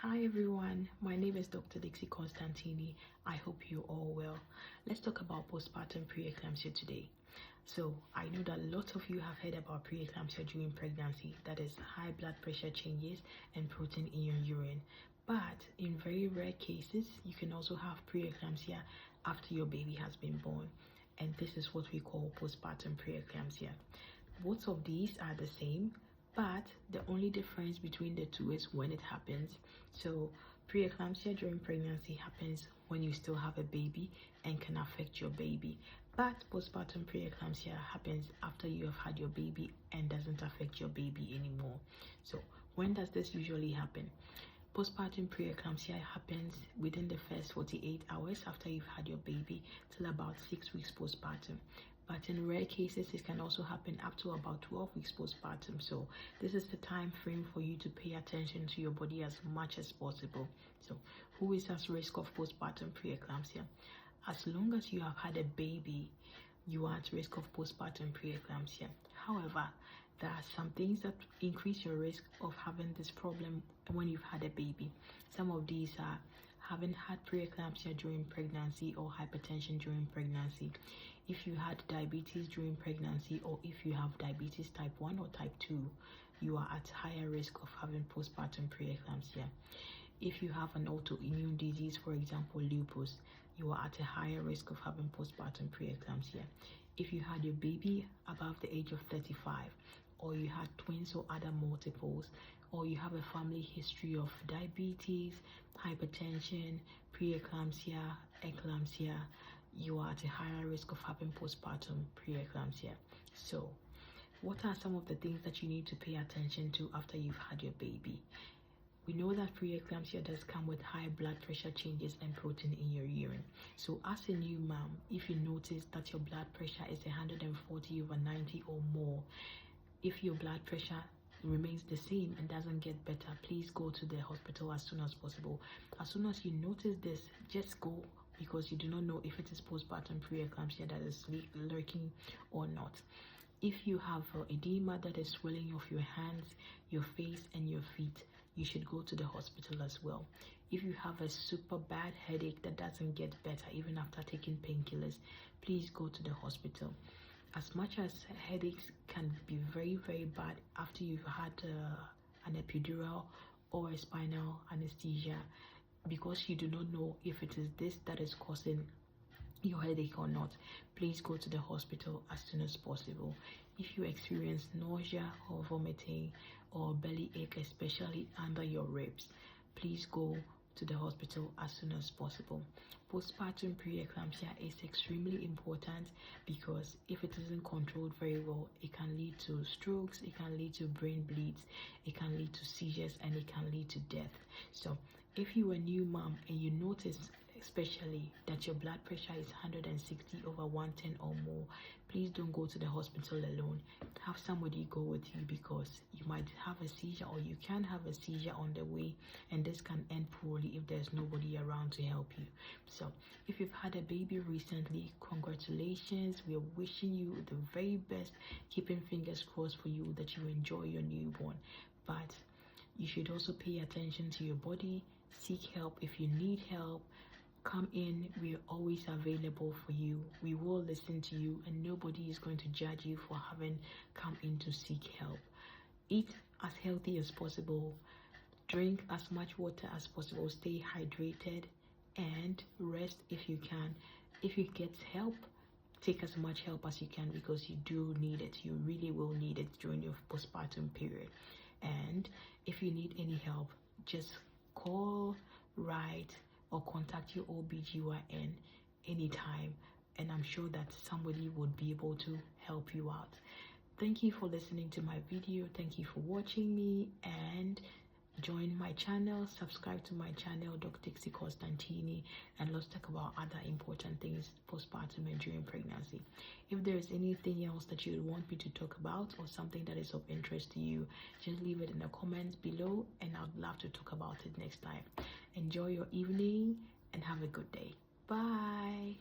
Hi everyone, my name is Dr. Dixie Constantini. I hope you're all well. Let's talk about postpartum preeclampsia today. So I know that lots of you have heard about preeclampsia during pregnancy, that is high blood pressure changes and protein in your urine. But in very rare cases, you can also have preeclampsia after your baby has been born. And this is what we call postpartum preeclampsia. Both of these are the same, but the only difference between the two is when it happens. So preeclampsia during pregnancy happens when you still have a baby and can affect your baby, but postpartum preeclampsia happens after you have had your baby and doesn't affect your baby anymore. So when does this usually happen? Postpartum preeclampsia happens within the first 48 hours after you've had your baby till about 6 weeks postpartum. But in rare cases, it can also happen up to about 12 weeks postpartum. So this is the time frame for you to pay attention to your body as much as possible. So who is at risk of postpartum preeclampsia? As long as you have had a baby, you are at risk of postpartum preeclampsia. However, there are some things that increase your risk of having this problem when you've had a baby. Some of these are having had preeclampsia during pregnancy or hypertension during pregnancy. If you had diabetes during pregnancy, or if you have diabetes type 1 or type 2, you are at higher risk of having postpartum preeclampsia. If you have an autoimmune disease, for example lupus, you are at a higher risk of having postpartum preeclampsia. If you had your baby above the age of 35, or you had twins or other multiples, or you have a family history of diabetes, hypertension, preeclampsia, eclampsia, you are at a higher risk of having postpartum preeclampsia. So what are some of the things that you need to pay attention to after you've had your baby? We know that preeclampsia does come with high blood pressure changes and protein in your urine. So as a new mom, if you notice that your blood pressure is 140/90 or more, if your blood pressure remains the same and doesn't get better, please go to the hospital as soon as possible. As soon as you notice this, just go, because you do not know if it is postpartum preeclampsia that is lurking or not. If you have edema that is swelling of your hands, your face and your feet, you should go to the hospital as well. If you have a super bad headache that doesn't get better even after taking painkillers, please go to the hospital. As much as headaches can be very bad after you've had an epidural or a spinal anesthesia, because you do not know if it is this that is causing your headache or not, please go to the hospital as soon as possible. If you experience nausea or vomiting or belly ache, especially under your ribs, please go to the hospital as soon as possible. Postpartum preeclampsia is extremely important because if it isn't controlled very well, it can lead to strokes, it can lead to brain bleeds, it can lead to seizures, and it can lead to death. So if you're a new mom and you notice especially that your blood pressure is 160/110 or more, please don't go to the hospital alone. Have somebody go with you, because you might have a seizure, or you can have a seizure on the way, and this can end poorly if there's nobody around to help you. So if you've had a baby recently, congratulations. We are wishing you the very best, keeping fingers crossed for you that you enjoy your newborn. But you should also pay attention to your body. Seek help if you need help. Come in, we are always available for you. We will listen to you, and nobody is going to judge you for having come in to seek help. Eat as healthy as possible, drink as much water as possible, stay hydrated, and rest if you can. If you get help, take as much help as you can, because you do need it. You really will need it during your postpartum period. And if you need any help, just call, write, or contact your OBGYN anytime, and I'm sure that somebody would be able to help you out. Thank you for listening to my video. Thank you for watching me, and join my channel, subscribe to my channel, Dr. Dixie Constantini, and let's talk about other important things postpartum and during pregnancy. If there is anything else that you want me to talk about, or something that is of interest to you, just leave it in the comments below, and I'd love to talk about it next time. Enjoy your evening and have a good day. Bye.